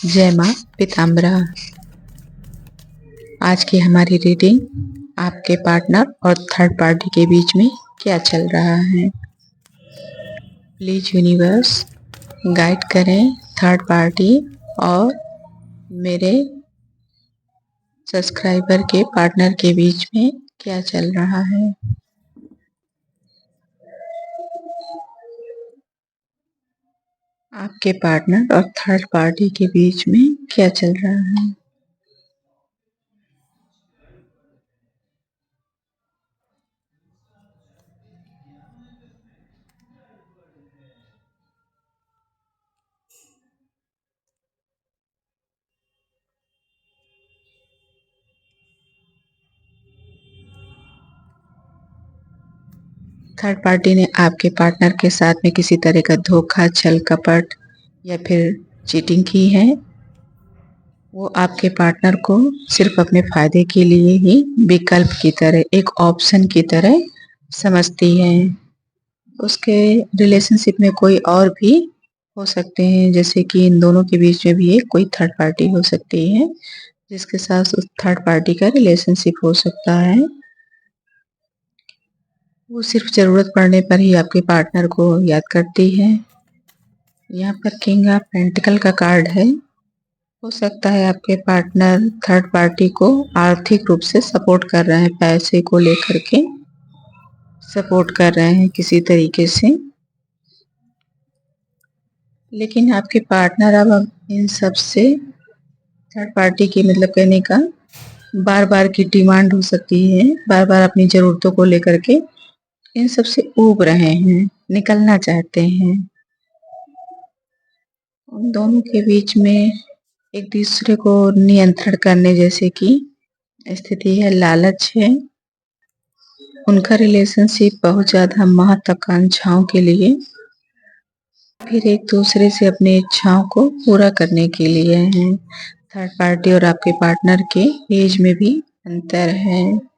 जय माँ पीताम्बरा। आज की हमारी रीडिंग आपके पार्टनर और थर्ड पार्टी के बीच में क्या चल रहा है। प्लीज यूनिवर्स गाइड करें थर्ड पार्टी और मेरे सब्सक्राइबर के पार्टनर के बीच में क्या चल रहा है। आपके पार्टनर और थर्ड पार्टी के बीच में क्या चल रहा है। थर्ड पार्टी ने आपके पार्टनर के साथ में किसी तरह का धोखा, छल कपट या फिर चीटिंग की है। वो आपके पार्टनर को सिर्फ अपने फायदे के लिए ही विकल्प की तरह, एक ऑप्शन की तरह समझती है। उसके रिलेशनशिप में कोई और भी हो सकते हैं, जैसे कि इन दोनों के बीच में भी एक कोई थर्ड पार्टी हो सकती है जिसके साथ उस थर्ड पार्टी का रिलेशनशिप हो सकता है। वो सिर्फ ज़रूरत पड़ने पर ही आपके पार्टनर को याद करती है। यहाँ पर किंग ऑफ पेंटिकल का कार्ड है। हो सकता है आपके पार्टनर थर्ड पार्टी को आर्थिक रूप से सपोर्ट कर रहे हैं, पैसे को लेकर के सपोर्ट कर रहे हैं किसी तरीके से। लेकिन आपके पार्टनर अब इन सब से थर्ड पार्टी की मतलब कहने का बार बार की डिमांड हो सकती है, बार बार अपनी ज़रूरतों को लेकर के इन सब से ऊब रहे हैं, निकलना चाहते हैं। उन दोनों के बीच में एक दूसरे को नियंत्रण करने जैसे की स्थिति है, लालच है। उनका रिलेशनशिप बहुत ज़्यादा महत्वाकांक्षाओं के लिए, फिर एक दूसरे से अपनी इच्छाओं को पूरा करने के लिए है। थर्ड पार्टी और आपके पार्टनर के एज में भी अंतर है।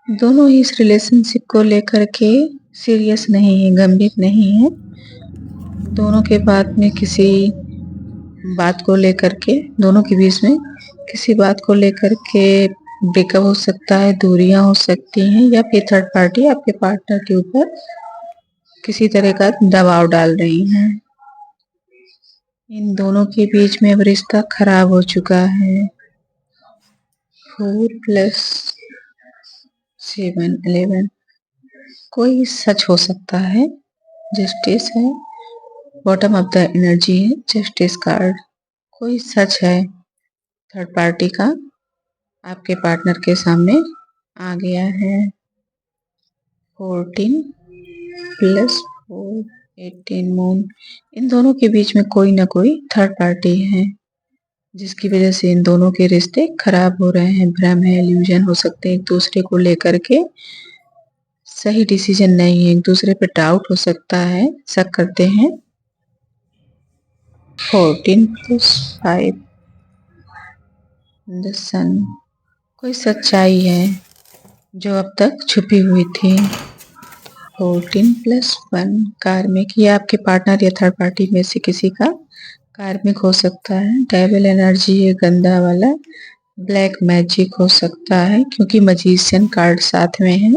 दोनों ही इस रिलेशनशिप को लेकर के सीरियस नहीं है, गंभीर नहीं है। दोनों के बाद में किसी बात को लेकर के, दोनों के बीच में किसी बात को लेकर के ब्रेकअप हो सकता है, दूरियां हो सकती हैं, या फिर थर्ड पार्टी आपके पार्टनर के ऊपर किसी तरह का दबाव डाल रही है। इन दोनों के बीच में अब रिश्ता खराब हो चुका है। 4 + 7 11 कोई सच हो सकता है। जस्टिस है, बॉटम ऑफ द एनर्जी है, जस्टिस कार्ड। कोई सच है थर्ड पार्टी का आपके पार्टनर के सामने आ गया है। 14 + 4 18 मून। इन दोनों के बीच में कोई ना कोई थर्ड पार्टी है जिसकी वजह से इन दोनों के रिश्ते खराब हो रहे हैं। भ्रम है, इल्यूजन हो सकते हैं, एक दूसरे को लेकर के सही डिसीजन नहीं है, एक दूसरे पे डाउट हो सकता है, शक करते हैं। 14 + 5 द सन। कोई सच्चाई है जो अब तक छुपी हुई थी। 14 + 1 कार्मिक। ये आपके पार्टनर या थर्ड पार्टी में से किसी का कार्मिक हो सकता है। डेविल एनर्जी है, गंदा वाला। ब्लैक मैजिक हो सकता है क्योंकि मजीशियन कार्ड साथ में है।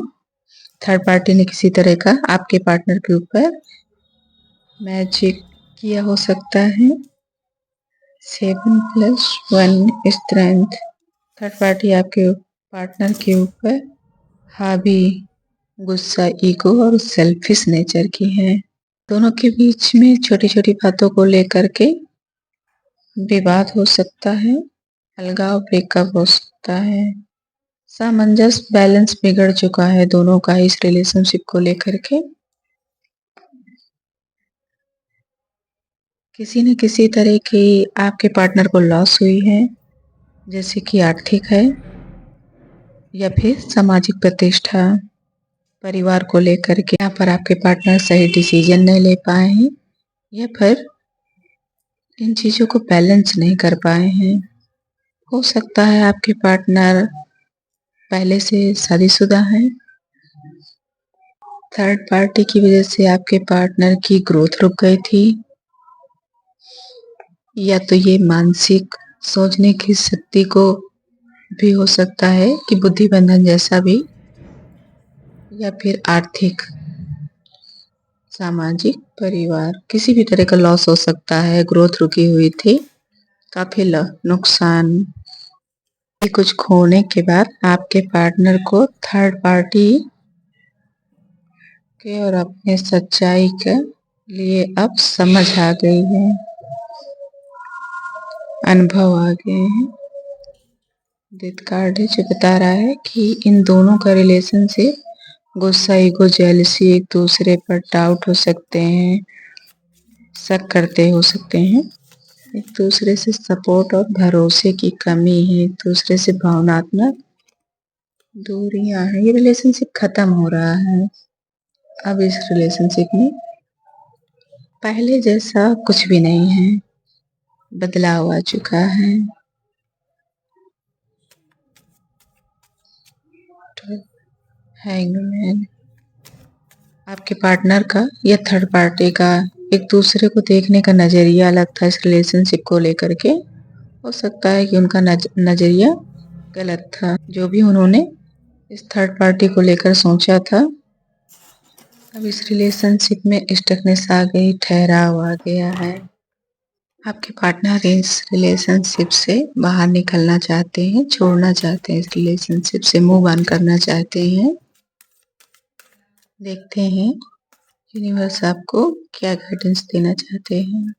थर्ड पार्टी ने किसी तरह का आपके पार्टनर के ऊपर मैजिक किया हो सकता है। 7 + 1 स्ट्रेंथ। थर्ड पार्टी आपके पार्टनर के ऊपर हावी, गुस्सा, ईगो और सेल्फिश नेचर की है। दोनों के बीच में छोटी छोटी बातों को लेकर के विवाद हो सकता है, अलगाव, ब्रेकअप हो सकता है। सामंजस्य, बैलेंस बिगड़ चुका है दोनों का इस रिलेशनशिप को लेकर के। किसी न किसी तरह की आपके पार्टनर को लॉस हुई है, जैसे कि आर्थिक है या फिर सामाजिक प्रतिष्ठा, परिवार को लेकर के। यहाँ पर आपके पार्टनर सही डिसीजन नहीं ले पाए हैं या फिर इन चीज़ों को बैलेंस नहीं कर पाए हैं। हो सकता है आपके पार्टनर पहले से शादीशुदा है। थर्ड पार्टी की वजह से आपके पार्टनर की ग्रोथ रुक गई थी। या तो ये मानसिक सोचने की शक्ति को भी हो सकता है कि बुद्धि बंधन जैसा भी, या फिर आर्थिक, सामाजिक, परिवार, किसी भी तरह का लॉस हो सकता है। ग्रोथ रुकी हुई थी, काफ़ी नुकसान। ये कुछ खोने के बाद आपके पार्टनर को थर्ड पार्टी के और अपने सच्चाई के लिए अब समझ आ गई है, अनुभव आ गए हैं। डेथ कार्ड है जो बता रहा है कि इन दोनों का रिलेशनशिप गुस्सा, ईगो, जेलसी, एक दूसरे पर डाउट हो सकते हैं, शक करते हो सकते हैं, एक दूसरे से सपोर्ट और भरोसे की कमी है, एक दूसरे से भावनात्मक दूरियां हैं। ये रिलेशनशिप खत्म हो रहा है। अब इस रिलेशनशिप में पहले जैसा कुछ भी नहीं है, बदलाव आ चुका है। हैंगमैन, आपके पार्टनर का या थर्ड पार्टी का एक दूसरे को देखने का नजरिया अलग था इस रिलेशनशिप को लेकर के। हो सकता है कि उनका नजरिया गलत था, जो भी उन्होंने इस थर्ड पार्टी को लेकर सोचा था। अब इस रिलेशनशिप में स्टकनेस आ गई, ठहराव आ गया है। आपके पार्टनर इस रिलेशनशिप से बाहर निकलना चाहते हैं, छोड़ना चाहते हैं, इस रिलेशनशिप से मूव ऑन करना चाहते हैं। देखते हैं यूनिवर्स आपको क्या गाइडेंस देना चाहते हैं।